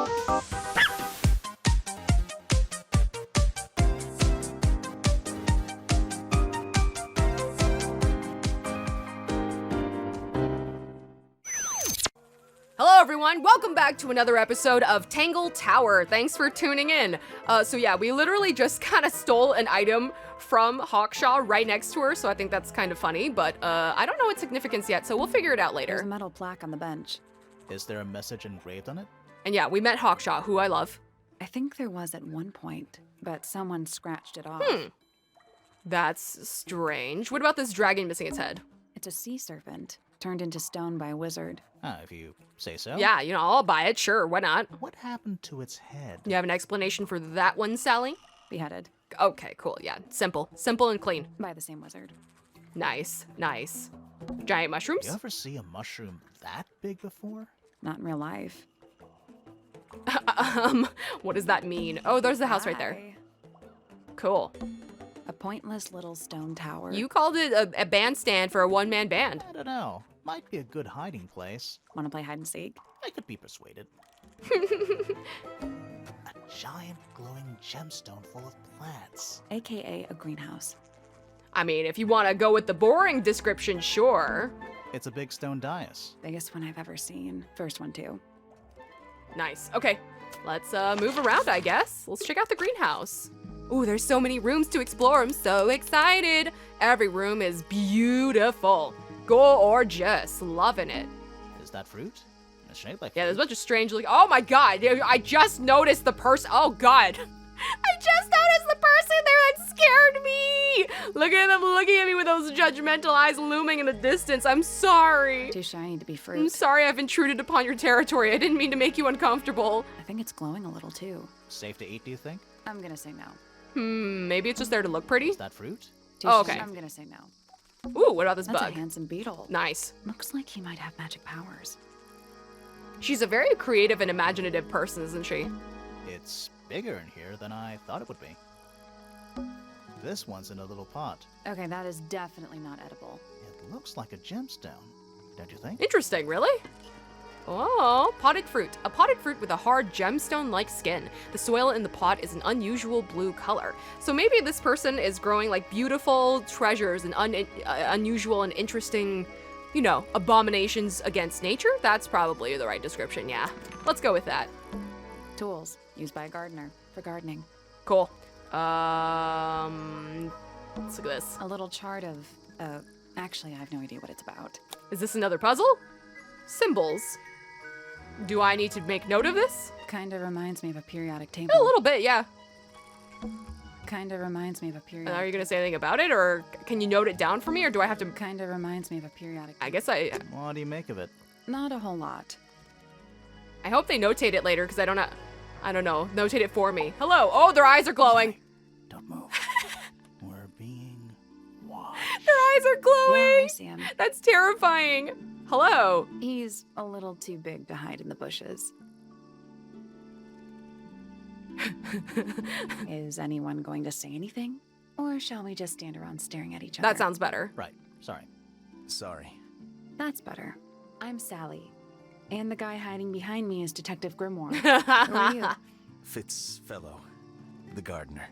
Hello everyone, welcome back to another episode of Tangle Tower. Thanks for tuning in. So yeah, we literally just kind of stole an item from Hawkshaw right next to her, so I think that's kind of funny, but I don't know its significance yet, so we'll figure it out later. There's a metal plaque on the bench. Is there a message engraved on it? And yeah, we met Hawkshaw, who I love. I think there was at one point, but someone scratched it off. That's strange. What about this dragon missing its head? It's a sea serpent, turned into stone by a wizard. Ah, if you say so. Yeah, you know, I'll buy it, sure, why not? What happened to its head? You have an explanation for that one, Sally? Beheaded. Okay, cool, yeah, simple and clean. By the same wizard. Nice, nice. Giant mushrooms? You ever see a mushroom that big before? Not in real life. What does that mean? Oh, there's the house right there. Hi. Cool. A pointless little stone tower. You called it a bandstand for a one-man band. I don't know. Might be a good hiding place. Want to play hide and seek? I could be persuaded. A giant glowing gemstone full of plants. AKA a greenhouse. I mean, if you want to go with the boring description, sure. It's a big stone dais. Biggest one I've ever seen. First one too. Nice. Okay, let's move around, I guess. Let's check out the greenhouse. Ooh, there's so many rooms to explore. I'm so excited. Every room is beautiful. Gorgeous. Loving it. Is that fruit? It's shaped like Yeah, there's a fruit. bunch of strange looking. Oh my god, I just noticed the person. Oh god. I just noticed the person there that scared me. Look at them looking at me with those judgmental eyes looming in the distance. I'm sorry. Too shiny to be I'm fruit. sorry I've intruded upon your territory. I didn't mean to make you uncomfortable. I think it's glowing a little too. Safe to eat, do you think? I'm gonna say no. Maybe it's just there to look pretty. Is that fruit? Too Oh, okay. I'm gonna say no. Ooh, what about this That's bug? a handsome beetle. Nice. Looks like he might have magic powers. She's a very creative and imaginative person, isn't she? It's bigger in here than I thought it would be. This one's in a little pot. Okay, that is definitely not edible. It looks like a gemstone, don't you think? Interesting, really? Oh, potted fruit. A potted fruit with a hard gemstone-like skin. The soil in the pot is an unusual blue color. So maybe this person is growing like beautiful treasures and unusual and interesting, you know, abominations against nature? That's probably the right description, yeah. Let's go with that. Tools used by a gardener for gardening. Cool. Let's look at this. A little chart of, actually I have no idea what it's about. Is this another puzzle? Symbols. Do I need to make note of this? Kinda reminds me of a periodic table. A little bit, yeah. Kinda reminds me of a periodic. Are you gonna say anything about it, or can you note it down for me, or do I have to? Kinda reminds me of a periodic. I guess I What do you make of it? Not a whole lot. hope they notate it later, because I don't know. Notate it for me. Hello. Oh, their eyes are glowing. Don't move. We're being watched. Their eyes are Yeah, glowing. I see him. That's terrifying. Hello. He's a little too big to hide in the bushes. Is anyone going to say anything? Or shall we just stand around staring at each other? That sounds better. Right. Sorry. Sorry. That's better. I'm Sally. And the guy hiding behind me is Detective Grimoire. Who are you? Fitzfellow, the gardener.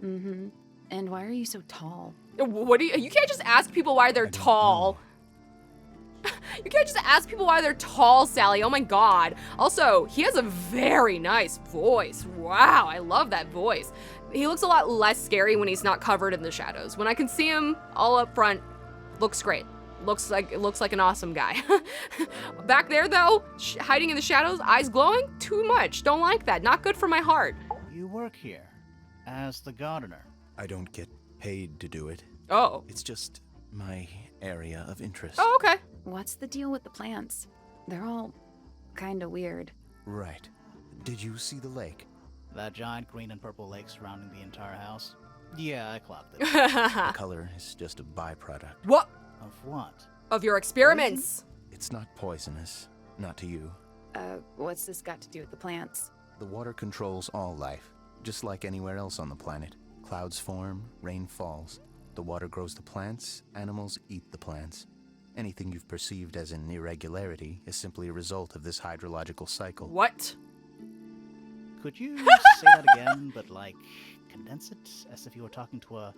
Mm-hmm. And why are you so tall? What do you can't just ask people why they're tall. You can't just ask people why they're tall, Sally. Oh my god. Also, he has a very nice voice. Wow, I love that voice. He looks a lot less scary when he's not covered in the shadows. When I can see him all up front, looks great. Looks like an awesome guy. Back there though, hiding in the shadows, eyes glowing, too much. Don't like that. Not good for my heart. You work here as the gardener. I don't get paid to do it. Oh. It's just my area of interest. Oh, okay. What's the deal with the plants? They're all kinda weird. Right. Did you see the lake? That giant green and purple lake surrounding the entire house? Yeah, I clocked it. The color is just a byproduct. What? Of what? Of your experiments. It's not poisonous. Not to you. What's this got to do with the plants? The water controls all life, just like anywhere else on the planet. Clouds form, rain falls. The water grows the plants, animals eat the plants. Anything you've perceived as an irregularity is simply a result of this hydrological cycle. What? Could you say that again, but like condense it as if you were talking to a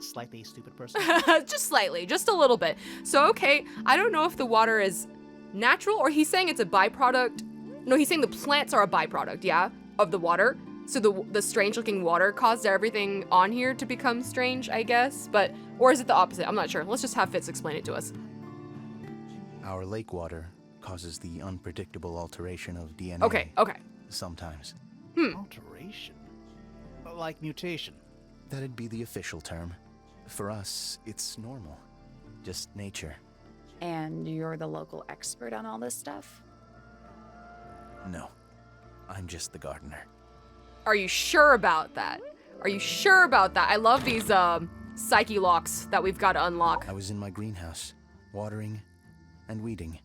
slightly stupid person? Just slightly, just a little bit. So, okay, I don't know if the water is natural or he's saying it's a byproduct. No, he's saying the plants are a byproduct, yeah, of the water. So the strange looking water caused everything on here to become strange, I guess. But, or is it the opposite? I'm not sure. Let's just have Fitz explain it to us. Our lake water causes the unpredictable alteration of DNA. Okay. Sometimes. Alteration? Like mutation? That'd be the official term. For us, it's normal. Just nature. And you're the local expert on all this stuff? No. I'm just the gardener. Are you sure about that? Are you sure about that? I love these psyche locks that we've got to unlock. I was in my greenhouse, watering and weeding.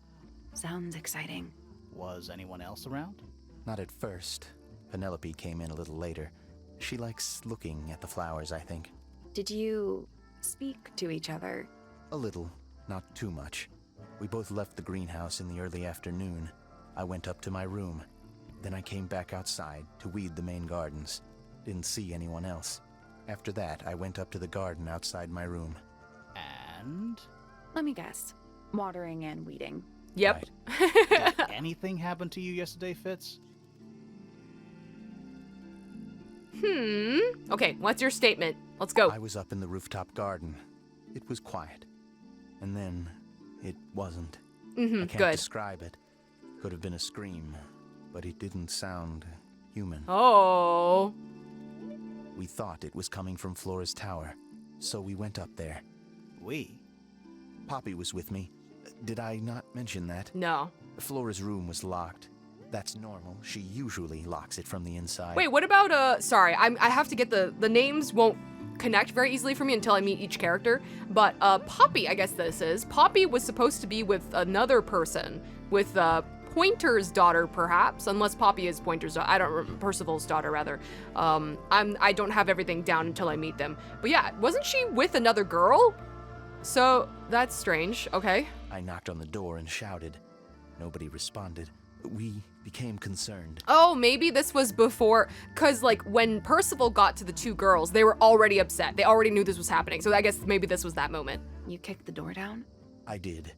Sounds exciting. Was anyone else around? Not at first. Penelope came in a little later. She likes looking at the flowers, I think. Did you speak to each other? A little, not too much. We both left the greenhouse in the early afternoon. I went up to my room. Then I came back outside to weed the main gardens. Didn't see anyone else. After that, I went up to the garden outside my room. And? Let me guess. Watering and weeding. Yep. Did anything happen to you yesterday, Fitz? Okay, what's your statement? Let's go. I was up in the rooftop garden. It was quiet. And then, it wasn't. I can't Good. describe it. Could have been a scream, but it didn't sound human. Oh. We thought it was coming from Flora's tower, so we went up there. We? Poppy was with me. Did I not mention that? No. Flora's room was locked. That's normal. She usually locks it from the inside. Wait, what about, sorry, I have to get the names won't connect very easily for me until I meet each character. But, Poppy, I guess this is. Poppy was supposed to be with another person. With, Pointer's daughter, perhaps, unless Poppy is Pointer's daughter. I don't remember, Percival's daughter, rather. I don't have everything down until I meet them. But yeah, wasn't she with another girl? So, that's strange, okay. I knocked on the door and shouted. Nobody responded. We became concerned. Oh, maybe this was before, because, like, when Percival got to the two girls, they were already upset. They already knew this was happening, so I guess maybe this was that moment. You kicked the door down? I did.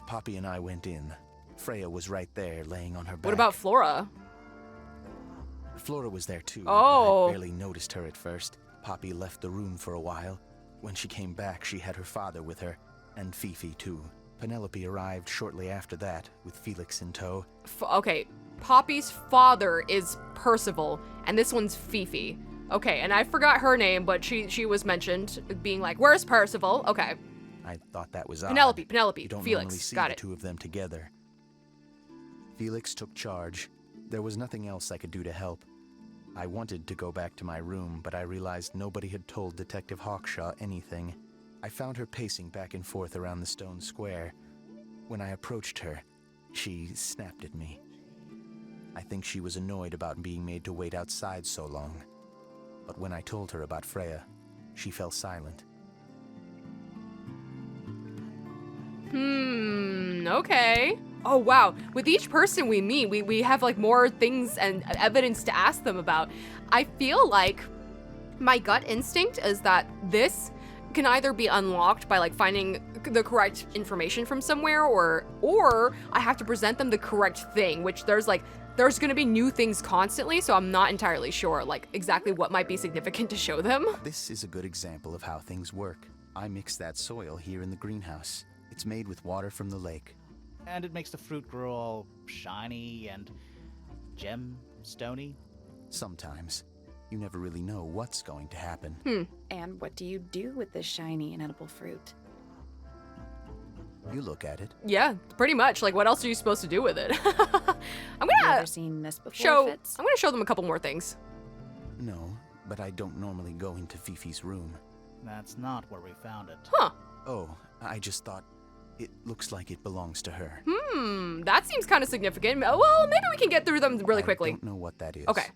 Poppy and I went in. Freya was right there, laying on her back. What about Flora? Flora was there too. Oh. But I barely noticed her at first. Poppy left the room for a while. When she came back, she had her father with her, and Fifi too. Penelope arrived shortly after that, with Felix in tow. Okay, Poppy's father is Percival, and this one's Fifi. Okay, and I forgot her name, but she was mentioned, being like, where's Percival? Okay. I thought that was odd. Penelope, You don't Felix, normally see got the it. two of them together. Felix took charge. There was nothing else I could do to help. I wanted to go back to my room, but I realized nobody had told Detective Hawkshaw anything. I found her pacing back and forth around the stone square. When I approached her, she snapped at me. I think she was annoyed about being made to wait outside so long. But when I told her about Freya, she fell silent. Okay. Oh, wow. With each person we meet, we have, like, more things and evidence to ask them about. I feel like my gut instinct is that this can either be unlocked by, like, finding the correct information from somewhere, or I have to present them the correct thing, which there's gonna be new things constantly, so I'm not entirely sure, like, exactly what might be significant to show them. This is a good example of how things work. I mixed that soil here in the greenhouse. It's made with water from the lake. And it makes the fruit grow all shiny and gem-stony? Sometimes. You never really know what's going to happen. And what do you do with this shiny and edible fruit? You look at it. Yeah, pretty much. Like, what else are you supposed to do with it? I'm Have you gonna ever seen this before, Fitz? I'm gonna show them a couple more things. No, but I don't normally go into Fifi's room. That's not where we found it. Huh. Oh, I just thought it looks like it belongs to her. That seems kind of significant. Well, maybe we can get through them really quickly. I don't know what that is. Okay.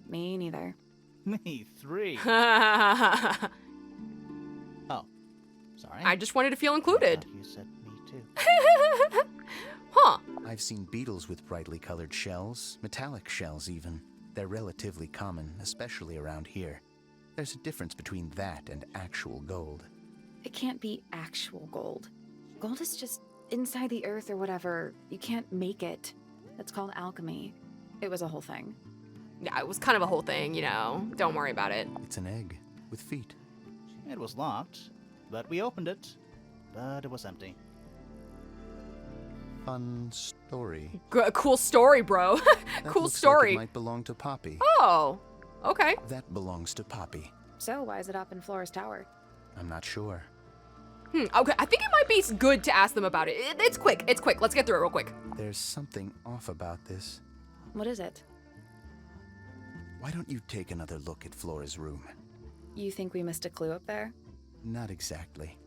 Me neither. Me, 3. I Oh, sorry. just wanted to feel I included. thought you said me too. Huh. I've seen beetles with brightly colored shells, metallic shells even. They're relatively common, especially around here. There's a difference between that and actual gold. It can't be actual gold. Gold is just inside the earth or whatever. You can't make it. That's called alchemy. It was a whole thing. Yeah, it was kind of a whole thing, you know. Don't worry about it. It's an egg with feet. It was locked, but we opened it. But it was empty. Fun story. Cool story, bro. That Cool looks story. Like it might belong to Poppy. Oh, okay. That belongs to Poppy. So why is it up in Flora's tower? I'm not sure. Okay, I think it might be good to ask them about it. It's quick. It's quick. Let's get through it real quick. There's something off about this. What is it? Why don't you take another look at Flora's room? You think we missed a clue up there? Not exactly.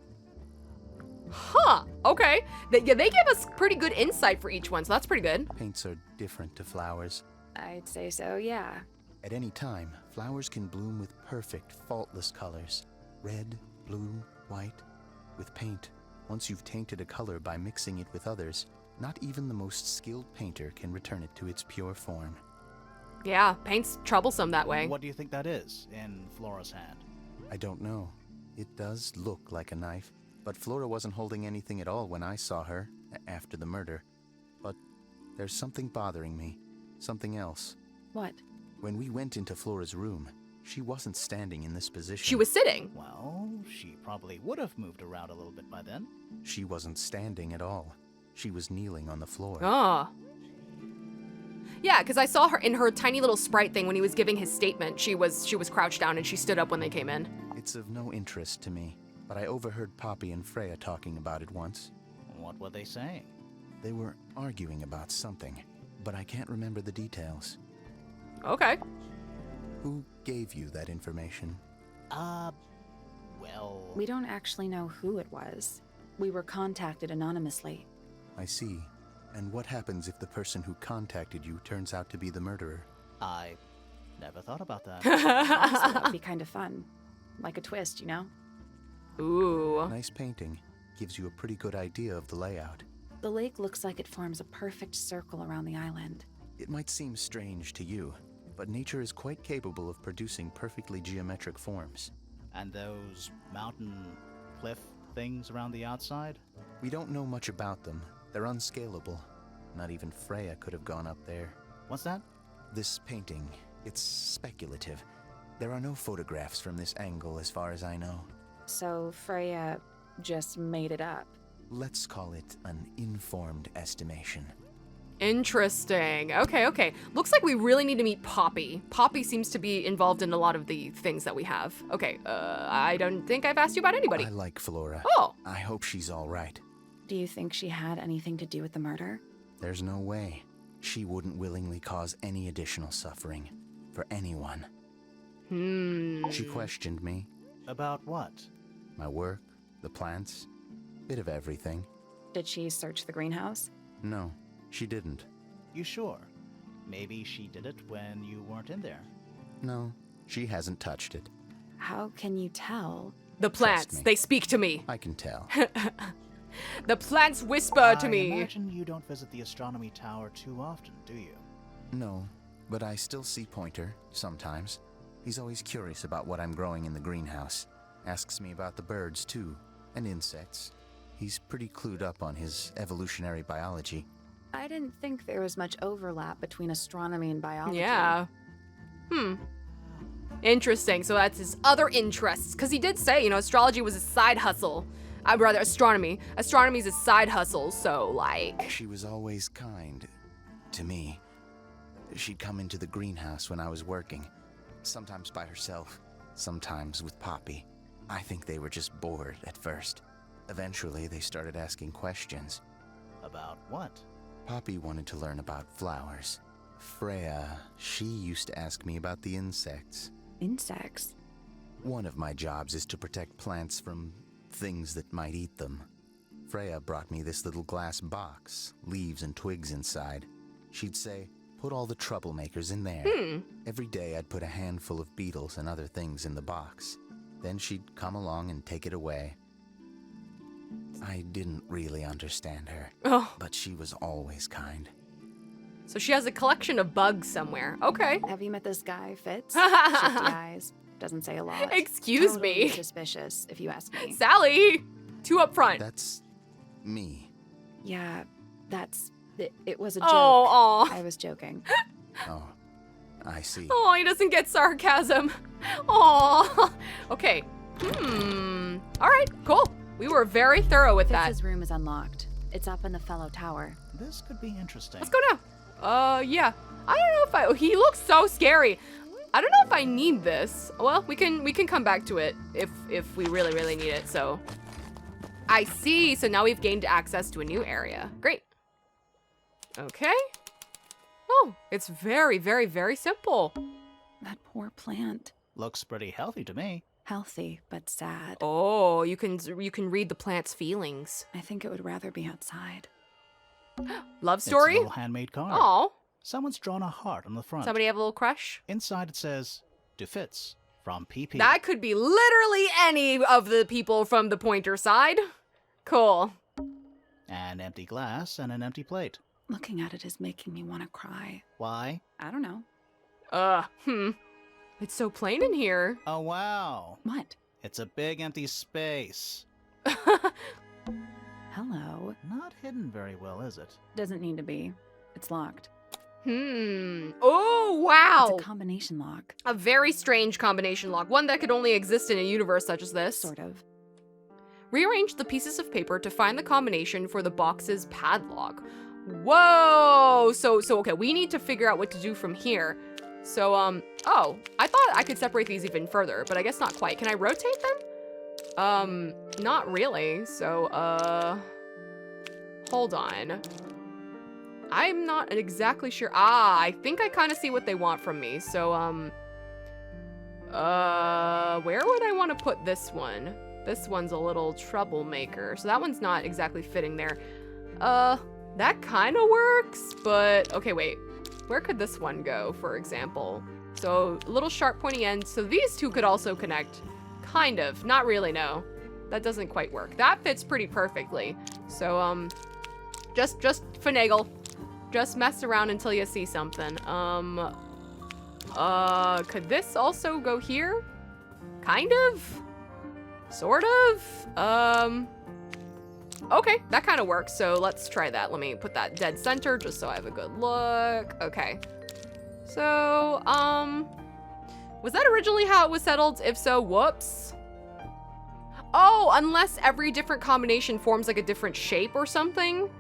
Huh. Okay. They give us pretty good insight for each one, so that's pretty good. Paints are different to flowers. I'd say so, yeah. At any time, flowers can bloom with perfect, faultless colors. Red, blue, white. With paint, once you've tainted a color by mixing it with others, not even the most skilled painter can return it to its pure form. Yeah, paint's troublesome that way. What do you think that is in Flora's hand? I don't know. It does look like a knife, but Flora wasn't holding anything at all when I saw her, after the murder. But there's something bothering me. Something else. What? When we went into Flora's room, she wasn't standing in this position. She was sitting. Well, she probably would have moved around a little bit by then. She wasn't standing at all. She was kneeling on the floor. Oh. Yeah, because I saw her in her tiny little sprite thing when he was giving his statement. She was crouched down and she stood up when they came in. It's of no interest to me, but I overheard Poppy and Freya talking about it once. What were they saying? They were arguing about something, but I can't remember the details. Okay. Who gave you that information? Well... We don't actually know who it was. We were contacted anonymously. I see. And what happens if the person who contacted you turns out to be the murderer? I never thought about that. Honestly, that would be kind of fun. Like a twist, you know? Ooh. Nice painting. Gives you a pretty good idea of the layout. The lake looks like it forms a perfect circle around the island. It might seem strange to you, but nature is quite capable of producing perfectly geometric forms. And those mountain cliff things around the outside? We don't know much about them. They're unscalable. Not even Freya could have gone up there. What's that? This painting, it's speculative. There are no photographs from this angle as far as I know. So Freya just made it up. Let's call it an informed estimation. Interesting. Okay. Looks like we really need to meet Poppy. Poppy seems to be involved in a lot of the things that we have. Okay, I don't think I've asked you about anybody. I like Flora. Oh. I hope she's all right. Do you think she had anything to do with the murder? There's no way. She wouldn't willingly cause any additional suffering for anyone. She questioned me. About what? My work, the plants, bit of everything. Did she search the greenhouse? No, she didn't. You sure? Maybe she did it when you weren't in there. No, she hasn't touched it. How can you tell? The plants, me. they speak to me. I can tell. The plants whisper to I me. imagine you don't visit the astronomy tower too often, do you? No, but I still see Pointer, sometimes. He's always curious about what I'm growing in the greenhouse. Asks me about the birds, too, and insects. He's pretty clued up on his evolutionary biology. I didn't think there was much overlap between astronomy and biology. Yeah. Interesting. So that's his other interests. Because he did say, astrology was his side hustle. Rather, astronomy. Astronomy's his side hustle, so, like... She was always kind to me. She'd come into the greenhouse when I was working. Sometimes by herself, sometimes with Poppy. I think they were just bored at first. Eventually, they started asking questions. About what? Poppy wanted to learn about flowers. Freya, she used to ask me about the insects. Insects? One of my jobs is to protect plants from things that might eat them. Freya brought me this little glass box, leaves and twigs inside. She'd say, put all the troublemakers in there. Every day I'd put a handful of beetles and other things in the box. Then she'd come along and take it away. I didn't really understand her, but she was always kind. So she has a collection of bugs somewhere. Okay. Have you met this guy, Fitz? Shifty eyes. Doesn't say a lot. Excuse Totally me. suspicious, if you ask me. Sally! 2 up front. That's me. Yeah, it was a joke. Oh, aw. I was joking. Oh, I see. Oh, he doesn't get sarcasm. Aw. Okay. All right, cool. We were very thorough with that. Fitz's room is unlocked. It's up in the fellow tower. This could be interesting. Let's go now. Yeah. I don't know if he looks so scary. I don't know if I need this. Well, we can come back to it if we really, really need it. So I see. So now we've gained access to a new area. Great. Okay. Oh, it's very, very, very simple. That poor plant. Looks pretty healthy to me. Healthy, but sad. Oh, you can read the plant's feelings. I think it would rather be outside. Love story? It's a little handmade card. Oh, Someone's drawn a heart on the front. somebody have a little crush? Inside it says, "To Fitz from PP." That could be literally any of the people from the Pointer side. Cool. An empty glass and an empty plate. Looking at it is making me want to cry. Why? I don't know. It's so plain in here. Oh, wow. What? It's a big empty space. Hello. Not hidden very well, is it? Doesn't need to be. It's locked. Oh, wow. It's a combination lock. A very strange combination lock. One that could only exist in a universe such as this. Sort of. Rearrange the pieces of paper to find the combination for the box's padlock. Whoa! So okay, we need to figure out what to do from here. So, oh, I thought I could separate these even further, but I guess not quite. Can I rotate them? Not really. So, hold on. I'm not exactly sure. Ah, I think I kind of see what they want from me. So, where would I want to put this one? This one's a little troublemaker. So that one's not exactly fitting there. That kind of works, but okay, wait. Where could this one go, for example? So, little sharp pointy end. So these two could also connect. Kind of. Not really, no. That doesn't quite work. That fits pretty perfectly. So, just finagle. Just mess around until you see something. Could this also go here? Kind of? Sort of? Okay, that kind of works, so let's try that. Let me put that dead center just so I have a good look. Okay. So, was that originally how it was settled? If so, whoops. Oh, unless every different combination forms like a different shape or something.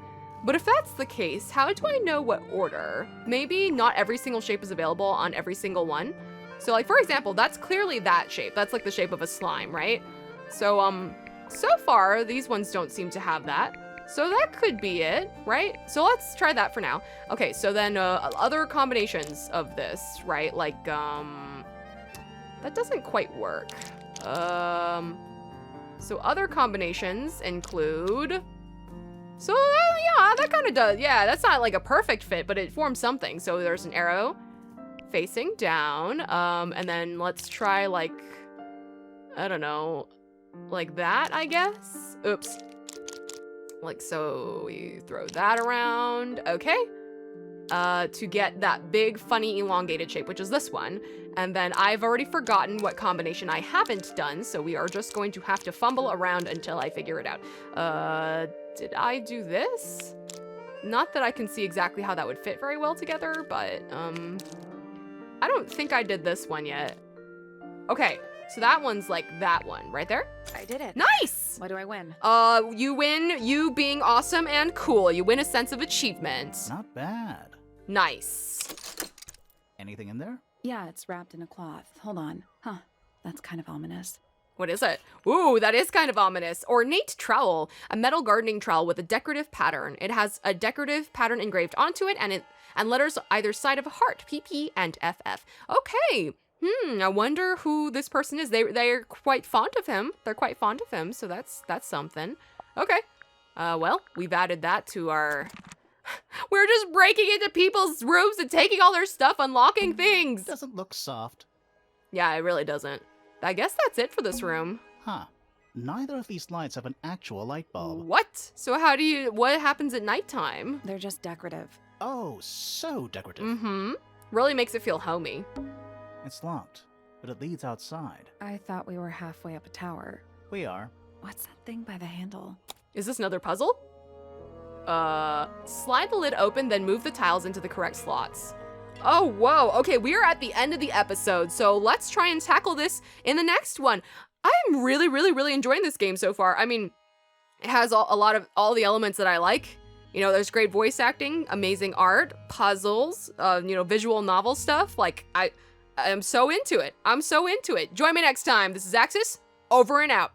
But if that's the case, how do I know what order? Maybe not every single shape is available on every single one. So like, for example, that's clearly that shape. That's like the shape of a slime, right? So, so far, these ones don't seem to have that. So that could be it, right? So let's try that for now. Okay, so then other combinations of this, right? Like, that doesn't quite work. So other combinations include... So, yeah, that kind of does. Yeah, that's not like a perfect fit, but it forms something. So there's an arrow facing down. And then let's try like, I don't know, like that, I guess. Oops. Like, so we throw that around. Okay. To get that big, funny, elongated shape, which is this one. And then I've already forgotten what combination I haven't done, so we are just going to have to fumble around until I figure it out. Did I do this? Not that I can see exactly how that would fit very well together, but, I don't think I did this one yet. Okay, so that one's like that one, right there? I did it. Nice! What do I win? You win you being awesome and cool. You win a sense of achievement. Not bad. Nice. Anything in there? Yeah, it's wrapped in a cloth. Hold on. Huh, that's kind of ominous. What is it? Ooh, that is kind of ominous. Ornate trowel, a metal gardening trowel with a decorative pattern. It has a decorative pattern engraved onto it and letters either side of a heart, PP and FF. Okay. I wonder who this person is. They're quite fond of him. They're quite fond of him, so that's something. Okay. Well, we've added that to our... We're just breaking into people's rooms and taking all their stuff, unlocking things. Doesn't look soft. Yeah, it really doesn't. I guess that's it for this room. Huh. Neither of these lights have an actual light bulb. What? So what happens at nighttime? They're just decorative. Oh, so decorative. Mm-hmm. Really makes it feel homey. It's locked, but it leads outside. I thought we were halfway up a tower. We are. What's that thing by the handle? Is this another puzzle? Slide the lid open, then move the tiles into the correct slots. Oh, whoa. Okay, we are at the end of the episode, so let's try and tackle this in the next one. I'm really, really, really enjoying this game so far. I mean, it has a lot of all the elements that I like. You know, there's great voice acting, amazing art, puzzles, visual novel stuff. Like, I'm so into it. I'm so into it. Join me next time. This is Axis, over and out.